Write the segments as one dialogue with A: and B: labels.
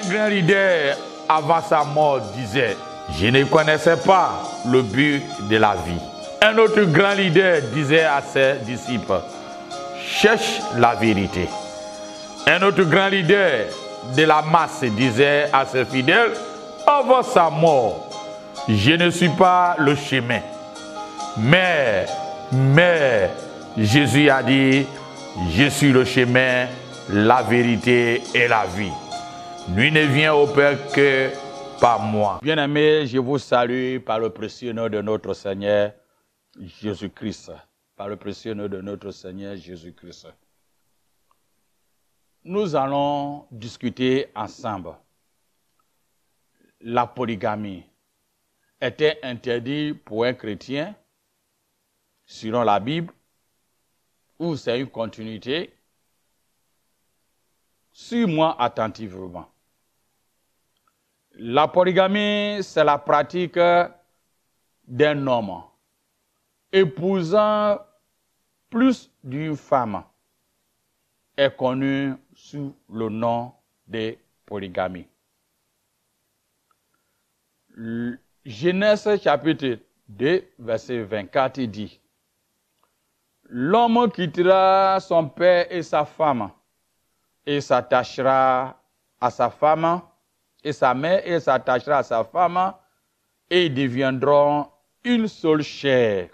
A: Un grand leader, avant sa mort, disait, je ne connaissais pas le but de la vie. Un autre grand leader disait à ses disciples, cherche la vérité. Un autre grand leader de la masse disait à ses fidèles, avant sa mort, je ne suis pas le chemin. Mais Jésus a dit, je suis le chemin, la vérité et la vie. Nul ne vient au Père que par moi. Bien-aimés, je vous salue par le précieux nom de notre Seigneur Jésus-Christ. Par le précieux nom de notre Seigneur Jésus-Christ. Nous allons discuter ensemble. La polygamie était interdite pour un chrétien, selon la Bible, ou c'est une continuité? Suis-moi attentivement. La polygamie, c'est la pratique d'un homme épousant plus d'une femme, est connue sous le nom de polygamie. Genèse chapitre 2, verset 24 dit, l'homme quittera son père et sa femme et s'attachera à sa femme, et sa mère et s'attachera à sa femme, et ils deviendront une seule chair.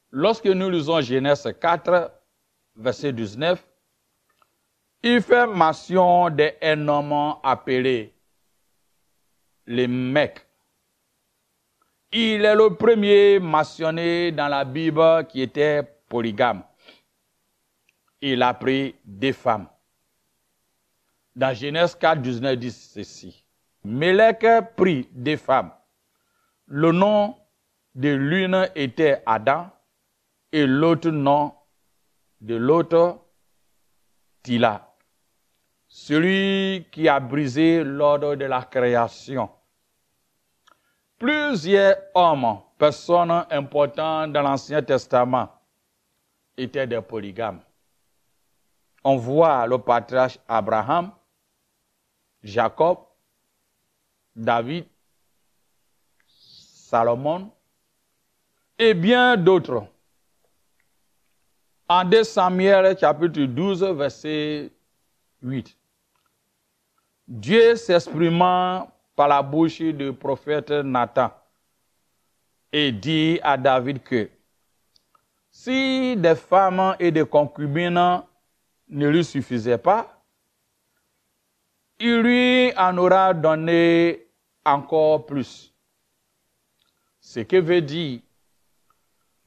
A: Lorsque nous lisons Genèse 4, verset 19, il fait mention d'un homme appelé le mec. Il est le premier mentionné dans la Bible qui était polygame. Il a pris deux femmes. Dans Genèse 4, 19, dit ceci. Mélec prit deux femmes. Le nom de l'une était Adam et l'autre nom de l'autre Tila. Celui qui a brisé l'ordre de la création. Plusieurs hommes, personnes importantes dans l'Ancien Testament, étaient des polygames. On voit le patriarche Abraham, Jacob, David, Salomon et bien d'autres. En 2 Samuel chapitre 12, verset 8. Dieu s'exprimant par la bouche du prophète Nathan et dit à David que si des femmes et des concubines ne lui suffisaient pas, il lui en aura donné encore plus. Ce que veut dire,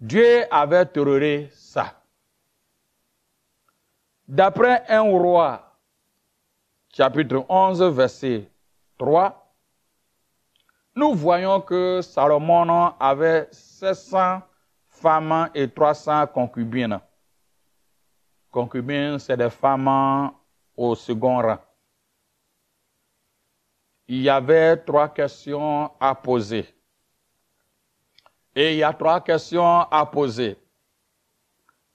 A: Dieu avait toléré ça. D'après 1 Roi, chapitre 11, verset 3, nous voyons que Salomon avait 700 femmes et 300 concubines. Concubines, c'est des femmes au second rang. Il y avait 3 questions à poser. Et il y a 3 questions à poser.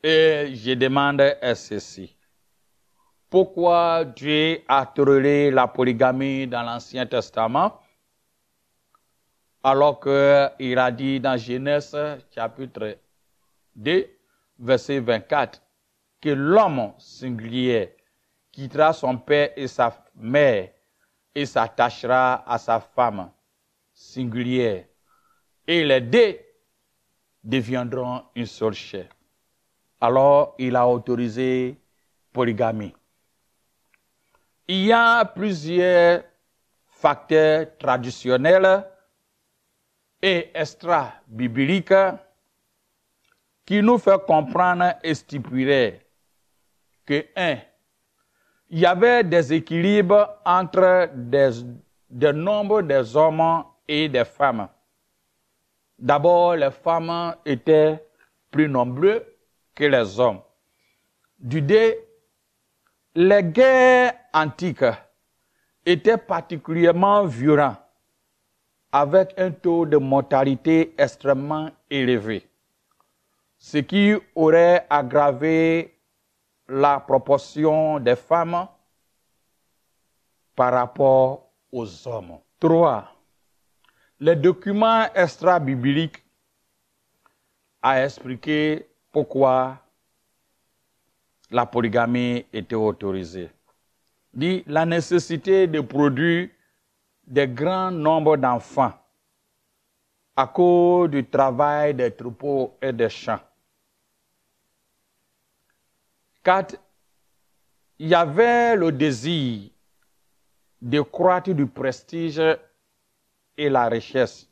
A: Et je demande ceci. Pourquoi Dieu a toléré la polygamie dans l'Ancien Testament, alors qu'il a dit dans Genèse chapitre 2, verset 24, que l'homme singulier quittera son père et sa mère et s'attachera à sa femme singulière, et les deux deviendront une seule chair. Alors, il a autorisé polygamie. Il y a plusieurs facteurs traditionnels et extra-bibliques qui nous font comprendre et stipuler que, 1, il y avait des équilibres entre des nombres des hommes et des femmes. D'abord, les femmes étaient plus nombreuses que les hommes. Du 2, les guerres antiques étaient particulièrement violentes, avec un taux de mortalité extrêmement élevé, ce qui aurait aggravé la proportion des femmes par rapport aux hommes. 3. Les documents extra-bibliques a expliqué pourquoi la polygamie était autorisée. Dit la nécessité de produire des grands nombres d'enfants à cause du travail des troupeaux et des champs. 4. Il y avait le désir de croître du prestige et la richesse.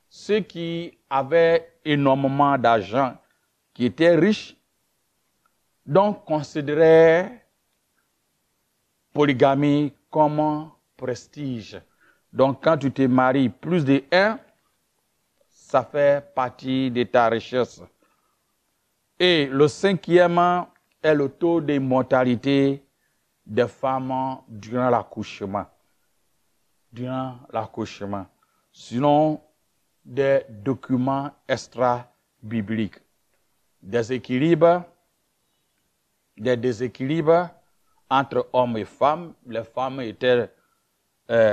A: Ceux qui avaient énormément d'argent, qui étaient riches, donc considéraient polygamie comme prestige. Donc quand tu te maries plus de un, ça fait partie de ta richesse. Et le 5e est le taux de mortalité des femmes durant l'accouchement. Sinon, des documents extra-bibliques. Des déséquilibres entre hommes et femmes. Les femmes étaient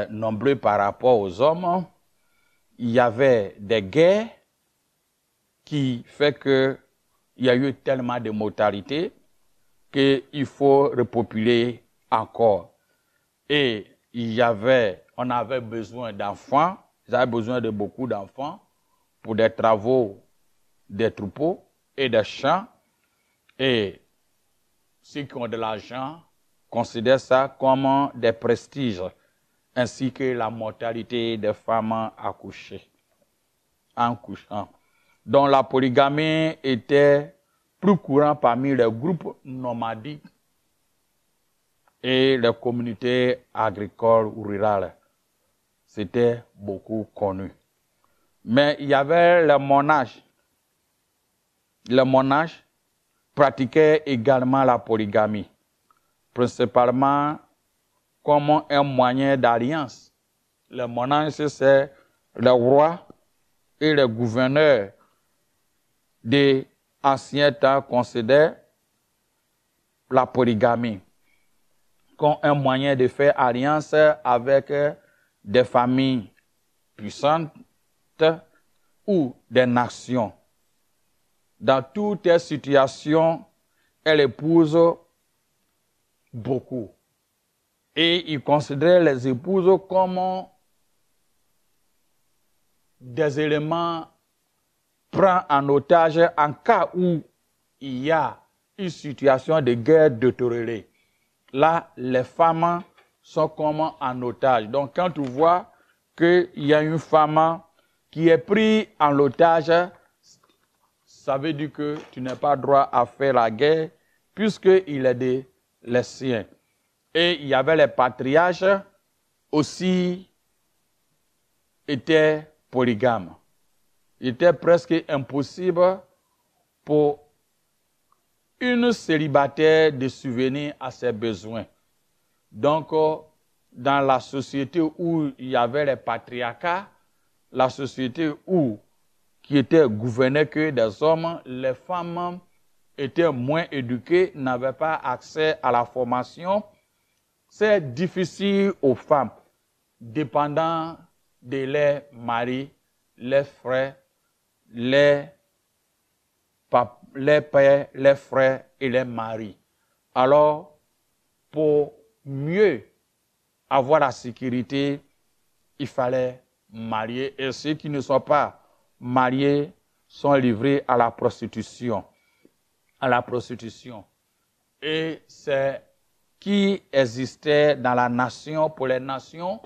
A: nombreuses par rapport aux hommes. Il y avait des guerres qui fait que il y a eu tellement de mortalité qu'il faut repopuler encore. Et on avait besoin d'enfants, ils avaient besoin de beaucoup d'enfants pour des travaux des troupeaux et des champs. Et ceux qui ont de l'argent considèrent ça comme des prestiges, ainsi que la mortalité des femmes accouchées. Donc la polygamie était plus courante parmi les groupes nomadiques et les communautés agricoles ou rurales. C'était beaucoup connu. Mais il y avait les monarches. Les monarches pratiquaient également la polygamie, principalement comme un moyen d'alliance. Les monarches, c'est les rois et les gouverneurs des anciens temps considèrent la polygamie comme un moyen de faire alliance avec des familles puissantes ou des nations. Dans toutes les situations, elle épouse beaucoup. Et ils considèrent les épouses comme des éléments pris en otage en cas où il y a une situation de guerre d'autorité. Là, les femmes sont comme en otage. Donc, quand tu vois qu'il y a une femme qui est prise en otage, ça veut dire que tu n'as pas droit à faire la guerre puisqu'il est les siens. Et il y avait les patriarches aussi étaient polygames. Il était presque impossible pour une célibataire de subvenir à ses besoins. Donc, dans la société où il y avait les patriarcats, la société qui était gouvernée que des hommes, les femmes étaient moins éduquées, n'avaient pas accès à la formation. C'est difficile aux femmes, dépendant de leurs maris, les frères, les pères, les frères et les maris. Alors, pour mieux avoir la sécurité, il fallait marier. Et ceux qui ne sont pas mariés sont livrés à la prostitution. Et c'est qui existait dans la nation, pour les nations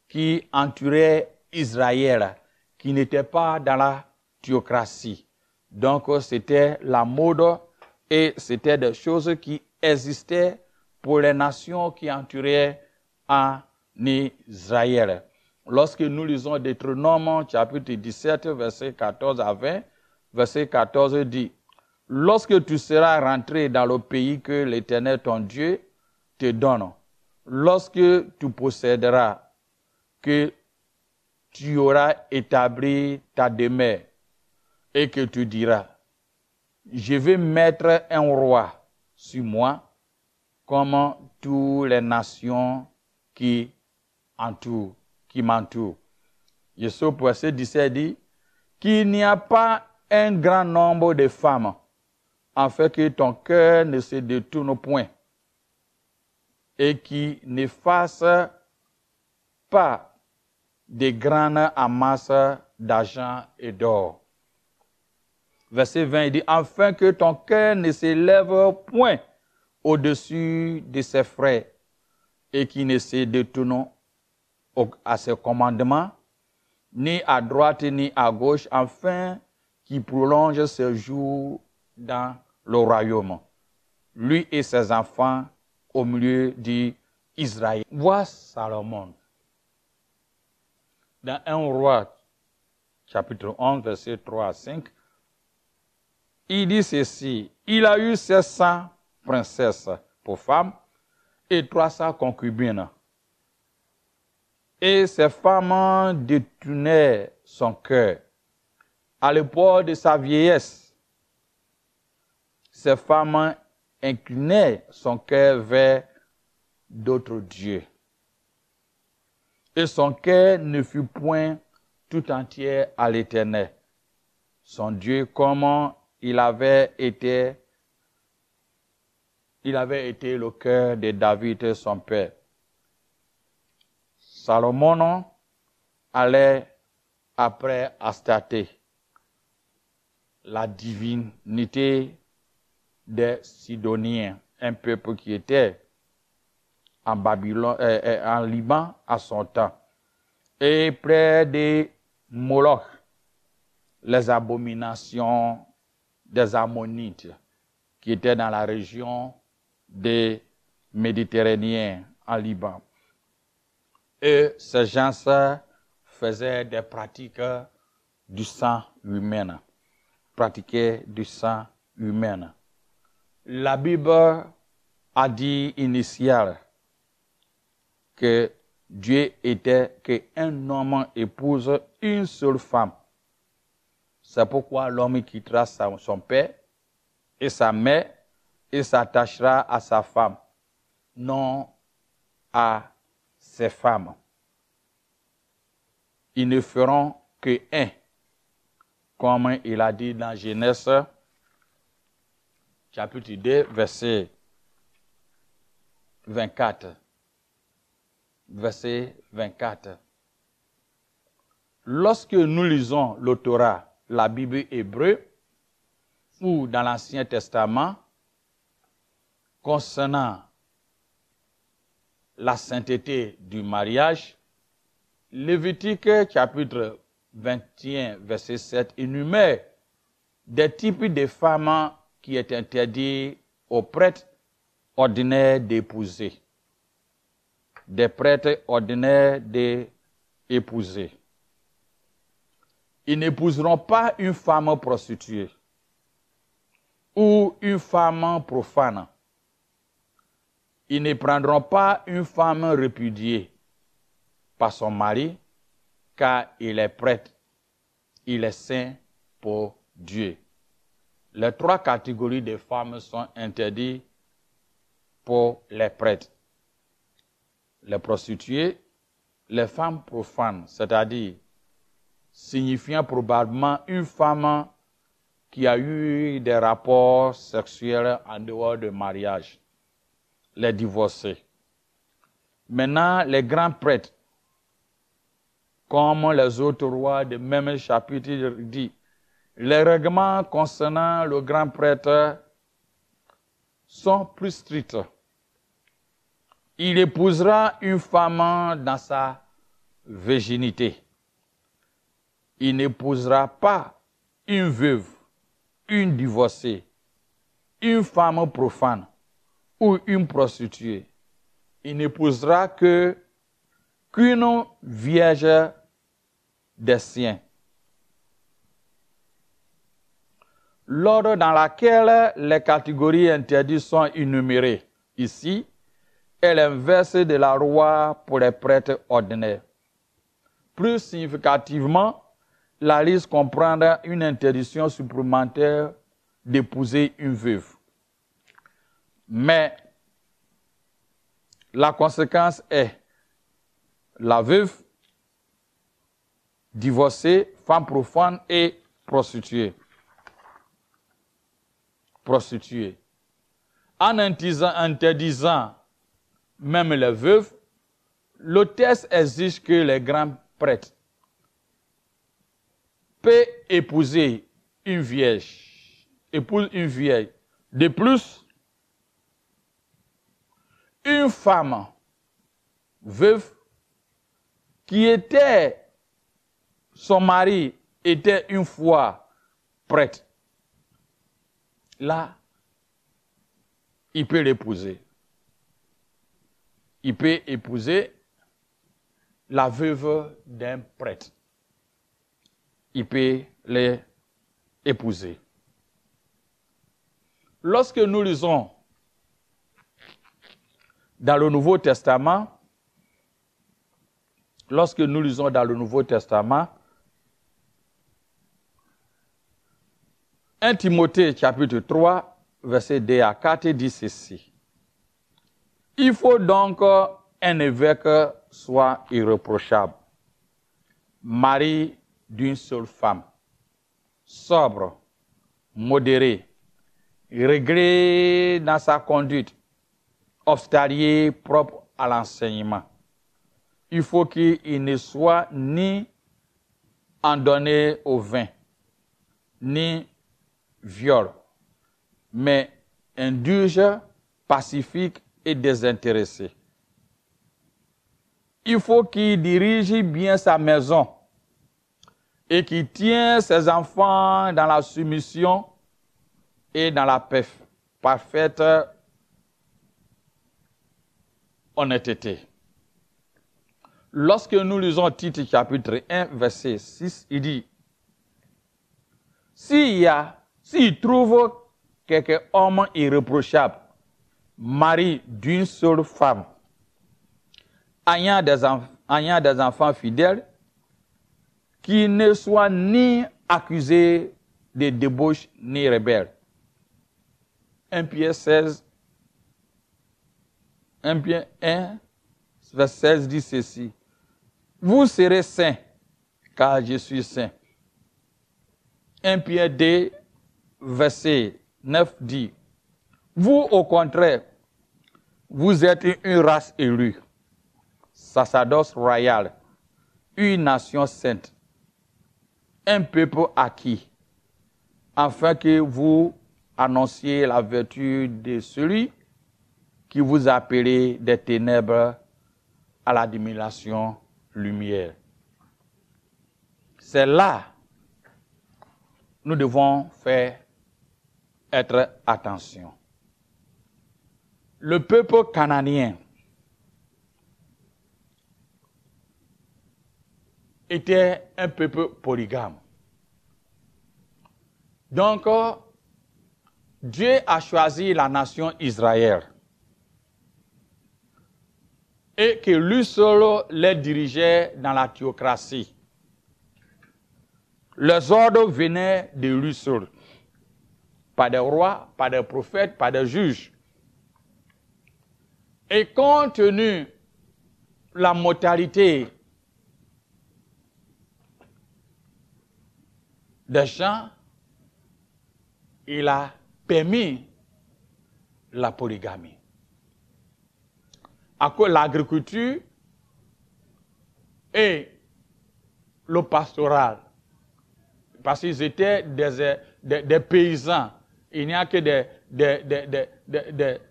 A: qui entouraient Israël, qui n'étaient pas dans la théocratie. Donc, c'était la mode et c'était des choses qui existaient pour les nations qui entouraient en Israël. Lorsque nous lisons Deutéronome, chapitre 17, verset 14 à 20, verset 14 dit, « Lorsque tu seras rentré dans le pays que l'Éternel ton Dieu te donne, lorsque tu posséderas, que tu auras établi ta demeure, et que tu diras, je vais mettre un roi sur moi, comme toutes les nations qui m'entourent. Jésus, verset 17 dit qu'il n'y a pas un grand nombre de femmes, afin que ton cœur ne se détourne point et qui ne fasse pas de grandes amasses d'argent et d'or. Verset 20, il dit, afin que ton cœur ne s'élève point au-dessus de ses frères et qui ne se détourne à ses commandements, ni à droite ni à gauche, afin qu'il prolonge ses jours dans le royaume, lui et ses enfants au milieu d'Israël. Vois Salomon dans 1 Roi, chapitre 11, versets 3 à 5. Il dit ceci, il a eu 700 princesses pour femmes et 300 concubines. Et ces femmes détournaient son cœur. À l'époque de sa vieillesse, ces femmes inclinaient son cœur vers d'autres dieux. Et son cœur ne fut point tout entier à l'Éternel, son Dieu, comme il avait été le cœur de David, son père. Salomon allait après Astarté, la divinité des Sidoniens, un peuple qui était en Babylone, en Liban à son temps, et près de Moloch, les abominations des Ammonites, qui étaient dans la région des Méditerranéens en Liban. Et ces gens faisaient des pratiques du sang humain, pratiquaient du sang humain. La Bible a dit initial que Dieu était qu'un homme épouse une seule femme. C'est pourquoi l'homme quittera son père et sa mère et s'attachera à sa femme, non à ses femmes. Ils ne feront que un, comme il a dit dans Genèse, chapitre 2, verset 24. Verset 24. Lorsque nous lisons le Torah, la Bible hébreu, ou dans l'Ancien Testament, concernant la sainteté du mariage, Lévitique chapitre 21, verset 7, énumère des types de femmes qui est interdit aux prêtres ordinaires d'épouser. Des prêtres ordinaires d'épouser. Ils n'épouseront pas une femme prostituée ou une femme profane. Ils ne prendront pas une femme répudiée par son mari, car il est prêtre, il est saint pour Dieu. Les trois catégories de femmes sont interdites pour les prêtres. Les prostituées, les femmes profanes, c'est-à-dire signifiant probablement une femme qui a eu des rapports sexuels en dehors du mariage, les divorcés. Maintenant, les grands prêtres, comme les autres rois du même chapitre dit, les règlements concernant le grand prêtre sont plus stricts. Il épousera une femme dans sa virginité. Il n'épousera pas une veuve, une divorcée, une femme profane ou une prostituée. Il n'épousera qu'une vierge des siens. L'ordre dans lequel les catégories interdites sont énumérées ici est l'inverse de la loi pour les prêtres ordinaires. Plus significativement, la liste comprend une interdiction supplémentaire d'épouser une veuve. Mais la conséquence est la veuve, divorcée, femme profane et prostituée. Prostituée. En interdisant même les veuves, l'hôtesse exige que les grands prêtres peuvent épouser une vierge. Épouse une vieille. De plus, une femme veuve qui était, son mari était une fois prêtre. Là, il peut l'épouser. Il peut épouser la veuve d'un prêtre. Il peut l'épouser. Lorsque nous lisons dans le Nouveau Testament, 1 Timothée chapitre 3, verset 2 à 4 dit ceci. Il faut donc qu'un évêque soit irréprochable, mari d'une seule femme, sobre, modéré, réglé dans sa conduite, hospitalier propre à l'enseignement. Il faut qu'il ne soit ni endonné au vin, ni viol, mais indulge, pacifique et désintéressé. Il faut qu'il dirige bien sa maison et qu'il tienne ses enfants dans la soumission et dans la parfaite honnêteté. Lorsque nous lisons Tite chapitre 1, verset 6, il dit, s'il trouve quelque homme irréprochable, mari d'une seule femme, ayant des enfants fidèles, qui ne soit ni accusé de débauche ni rebelle. 1 Pierre 1, verset 16 dit ceci. Vous serez saints, car je suis saint. 1 Pierre 2, verset 9 dit, vous, au contraire, vous êtes une race élue, sacerdoce royal, une nation sainte, un peuple acquis, afin que vous annonciez la vertu de celui qui vous a appelé des ténèbres à la domination lumière. C'est là nous devons être attention. Le peuple cananéen était un peuple polygame. Donc, Dieu a choisi la nation Israël et que lui seul les dirigeait dans la théocratie. Les ordres venaient de lui seul, pas des rois, pas des prophètes, pas des juges. Et compte tenu la mortalité des gens, il a permis la polygamie. À cause de l'agriculture et le pastoral, parce qu'ils étaient des paysans, il n'y a que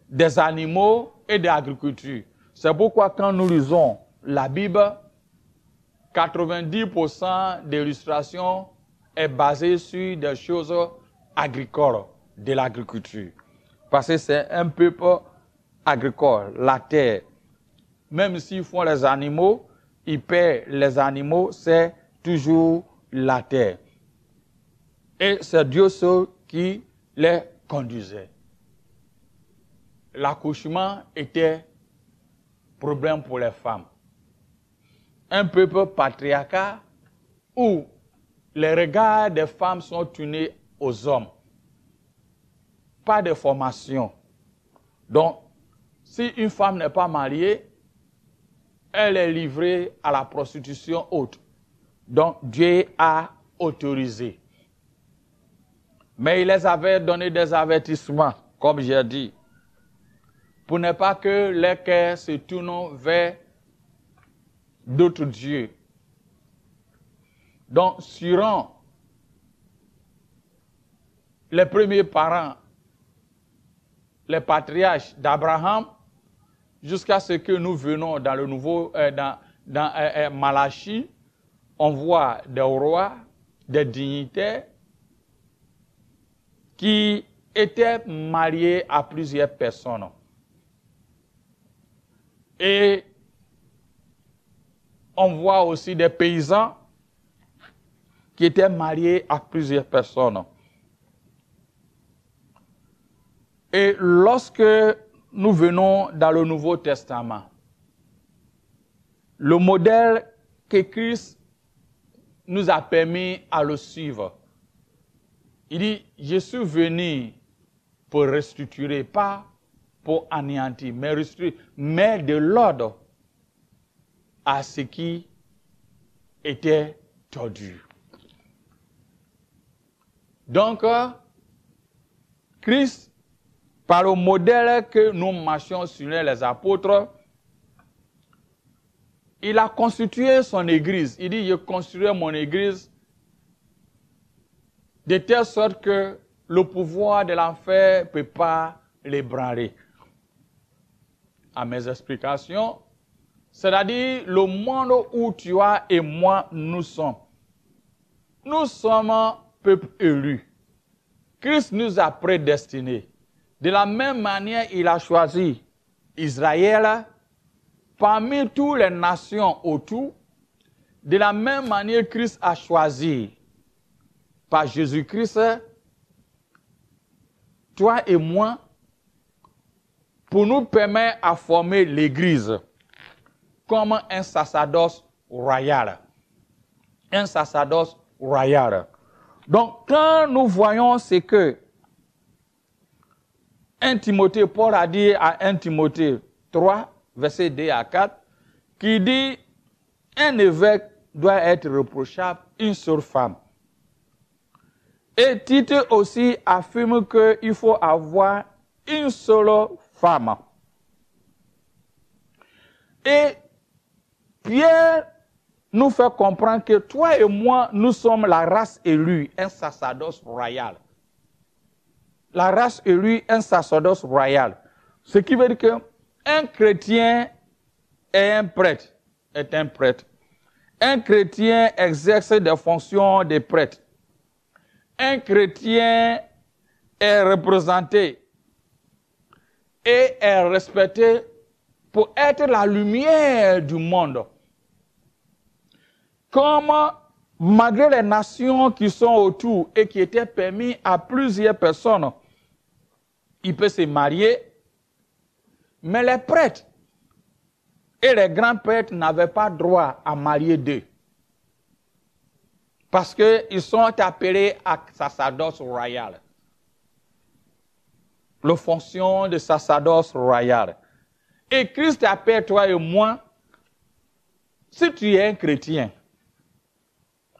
A: des animaux et de l'agriculture. C'est pourquoi quand nous lisons la Bible, 90% de l'illustration est basée sur des choses agricoles, de l'agriculture. Parce que c'est un peuple agricole, la terre. Même s'ils font les animaux, ils paient les animaux, c'est toujours la terre. Et c'est Dieu seul qui les conduisait. L'accouchement était problème pour les femmes. Un peuple patriarcal où les regards des femmes sont tournés aux hommes. Pas de formation. Donc, si une femme n'est pas mariée, elle est livrée à la prostitution haute. Donc Dieu a autorisé. Mais il les avait donné des avertissements, comme j'ai dit, pour ne pas que les cœurs se tournent vers d'autres dieux. Donc, suivant les premiers parents, les patriarches d'Abraham, jusqu'à ce que nous venons dans le nouveau, dans Malachie, on voit des rois, des dignitaires qui étaient mariés à plusieurs personnes. Et on voit aussi des paysans qui étaient mariés à plusieurs personnes. Et lorsque nous venons dans le Nouveau Testament, le modèle que Christ nous a permis à le suivre, il dit, je suis venu pour restructurer, pas pour anéantir, mais restructurer, mais de l'ordre à ce qui était tordu. Donc, Christ, par le modèle que nous marchions sur les apôtres, il a constitué son église. Il dit, je construirai mon église de telle sorte que le pouvoir de l'enfer ne peut pas l'ébranler. À mes explications, c'est-à-dire le monde où toi et moi nous sommes. Nous sommes un peuple élu. Christ nous a prédestinés. De la même manière, il a choisi Israël parmi toutes les nations autour. De la même manière, Christ a choisi par Jésus-Christ, toi et moi, pour nous permettre à former l'Église comme un sacerdoce royal. Un sacerdoce royal. Donc, quand nous voyons ce que 1 Timothée, Paul a dit à 1 Timothée 3, verset 2 à 4, qui dit, un évêque doit être reprochable, une seule femme. Et Tite aussi affirme qu'il faut avoir une seule femme. Et Pierre nous fait comprendre que toi et moi, nous sommes la race élue, un sacerdoce royal. La race élue, un sacerdoce royal. Ce qui veut dire qu'un chrétien est un prêtre, est un prêtre. Un chrétien exerce des fonctions de prêtre. Un chrétien est représenté et est respecté pour être la lumière du monde. Comme malgré les nations qui sont autour et qui étaient permis à plusieurs personnes, il peut se marier, mais les prêtres et les grands prêtres n'avaient pas droit à marier d'eux. Parce qu'ils sont appelés à sacerdoce royal. La fonction de sacerdoce royal. Et Christ appelle toi et moi, si tu es un chrétien,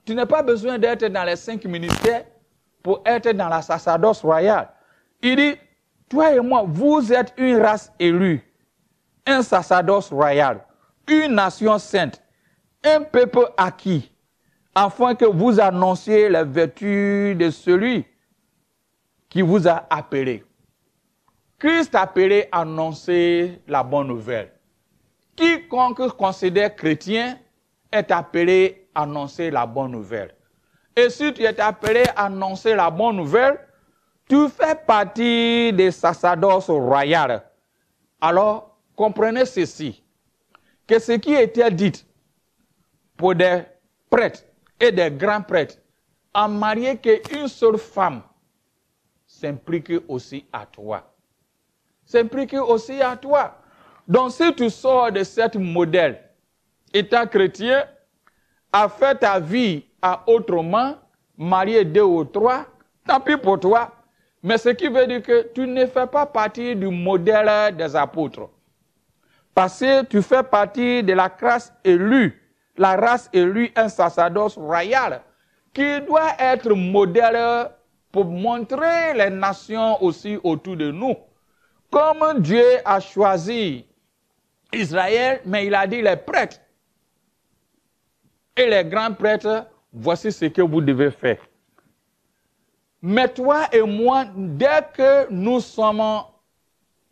A: tu n'as pas besoin d'être dans les 5 ministères pour être dans la sacerdoce royale. Il dit, toi et moi, vous êtes une race élue, un sacerdoce royal, une nation sainte, un peuple acquis, afin que vous annonciez les vertus de celui qui vous a appelé. Christ a appelé à annoncer la bonne nouvelle. Quiconque considère chrétien est appelé à annoncer la bonne nouvelle. Et si tu es appelé à annoncer la bonne nouvelle, tu fais partie des sacerdoces royales. Alors, comprenez ceci, que ce qui était dit pour des prêtres et des grands prêtres, en marier qu'une seule femme, s'implique aussi à toi. S'implique aussi à toi. Donc, si tu sors de ce modèle, étant chrétien, à faire ta vie à autrement, marier 2 ou 3, tant pis pour toi. Mais ce qui veut dire que tu ne fais pas partie du modèle des apôtres. Parce que tu fais partie de la race élue, un sacerdoce royal, qui doit être modèle pour montrer les nations aussi autour de nous. Comme Dieu a choisi Israël, mais il a dit les prêtres et les grands prêtres, voici ce que vous devez faire. Mais toi et moi, dès que nous sommes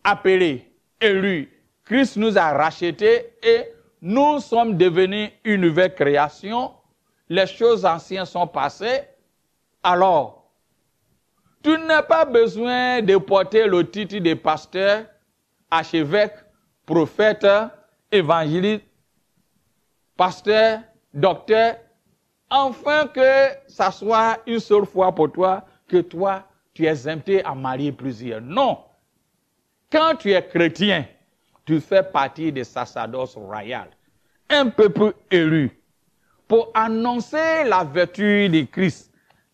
A: appelés, élus, Christ nous a rachetés et nous sommes devenus une nouvelle création, les choses anciennes sont passées, alors tu n'as pas besoin de porter le titre de pasteur, archevêque, prophète, évangéliste, pasteur, docteur, afin que ça soit une seule fois pour toi que toi, tu es exempté à marier plusieurs. Non. Quand tu es chrétien, tu fais partie des sacerdoce royal, un peuple élu, pour annoncer la vertu de Christ.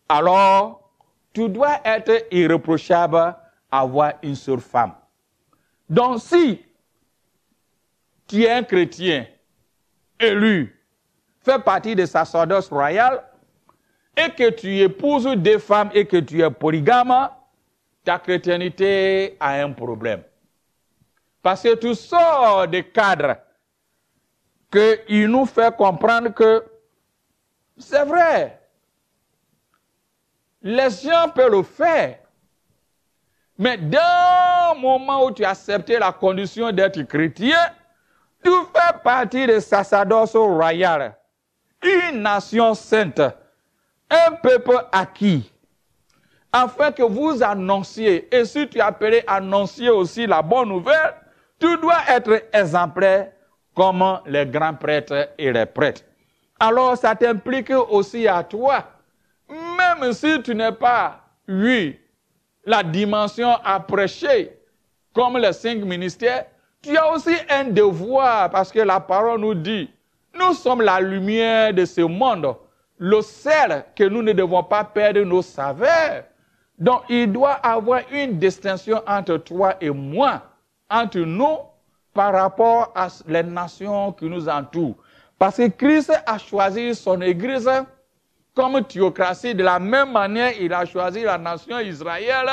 A: Alors, tu dois être irréprochable, avoir une seule femme. Donc, si tu es un chrétien élu, fais partie des sacerdoce royal, et que tu épouses des femmes et que tu es polygame, ta chrétienté a un problème. Parce que tu sors des cadres qu'il nous fait comprendre que c'est vrai, les gens peuvent le faire. Mais dans le moment où tu as accepté la condition d'être chrétien, tu fais partie des sacerdoce royal, une nation sainte, un peuple acquis, afin que vous annonciez, et si tu es appelé à annoncer aussi la bonne nouvelle, tu dois être exemplaire comme les grands prêtres et les prêtres. Alors ça t'implique aussi à toi, même si tu n'as pas eu la dimension à prêcher comme les 5 ministères, tu as aussi un devoir, parce que la parole nous dit, nous sommes la lumière de ce monde, le sel que nous ne devons pas perdre nos saveurs. Donc, il doit y avoir une distinction entre toi et moi, entre nous, par rapport à les nations qui nous entourent. Parce que Christ a choisi son Église comme théocratie. De la même manière, il a choisi la nation Israël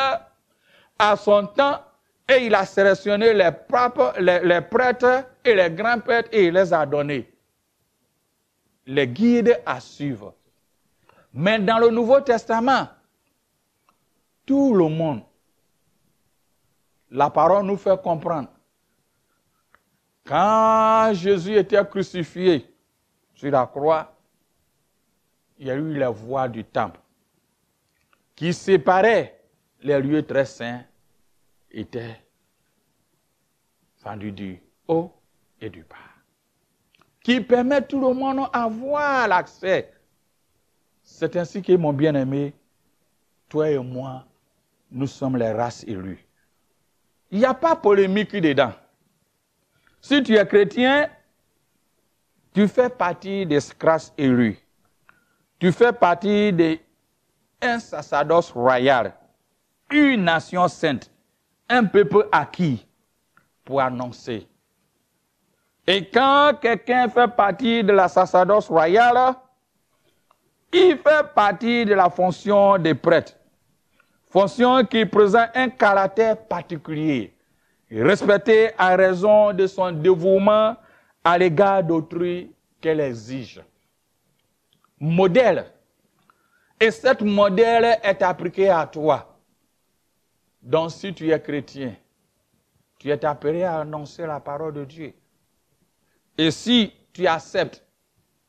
A: à son temps et il a sélectionné les prêtres et les grands prêtres et il les a donnés. Les guides à suivre. Mais dans le Nouveau Testament, tout le monde, la parole nous fait comprendre, quand Jésus était crucifié sur la croix, il y a eu les voies du temple qui séparaient les lieux très saints, étaient fendus du haut et du bas, qui permettent tout le monde d'avoir l'accès. C'est ainsi que, mon bien-aimé, toi et moi, nous sommes les races élues. Il n'y a pas de polémique dedans. Si tu es chrétien, tu fais partie des races élues. Tu fais partie d'un sacerdoce royal, une nation sainte, un peuple acquis pour annoncer. Et quand quelqu'un fait partie de la sacerdoce royale, il fait partie de la fonction des prêtres. Fonction qui présente un caractère particulier, respecté à raison de son dévouement à l'égard d'autrui qu'elle exige. Modèle. Et cette modèle est appliqué à toi. Donc si tu es chrétien, tu es appelé à annoncer la parole de Dieu. Et si tu acceptes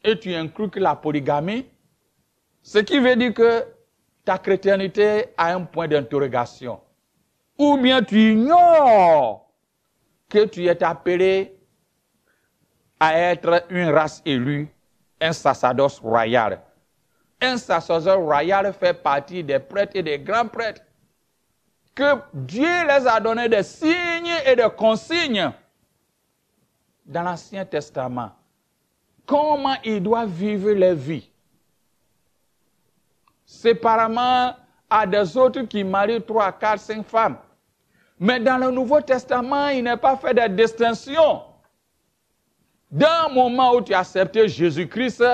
A: et tu inclus la polygamie, ce qui veut dire que ta chrétienté a un point d'interrogation. Ou bien tu ignores que tu es appelé à être une race élue, un sacerdoce royal. Un sacerdoce royal fait partie des prêtres et des grands prêtres que Dieu les a donné des signes et des consignes dans l'Ancien Testament. Comment ils doivent vivre leur vie. Séparément à des autres qui marient 3, 4, 5 femmes. Mais dans le Nouveau Testament, il n'est pas fait de distinction. D'un moment où tu as accepté Jésus-Christ,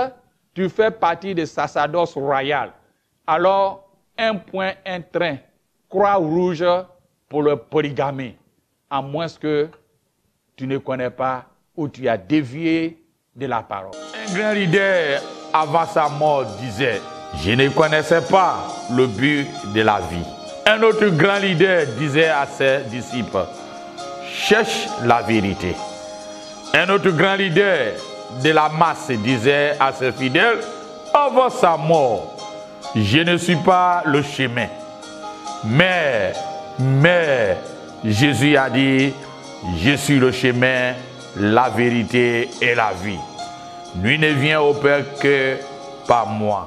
A: tu fais partie du sacerdoce royal. Alors, un point, un train, croix rouge pour le polygamie. À moins que tu ne connais pas ou tu as dévié de la parole. Un grand leader, avant sa mort, disait, je ne connaissais pas le but de la vie. Un autre grand leader disait à ses disciples, cherche la vérité. Un autre grand leader de la masse disait à ses fidèles, avant sa mort, je ne suis pas le chemin. Mais Jésus a dit, je suis le chemin, la vérité et la vie. Nul ne vient au Père que par moi.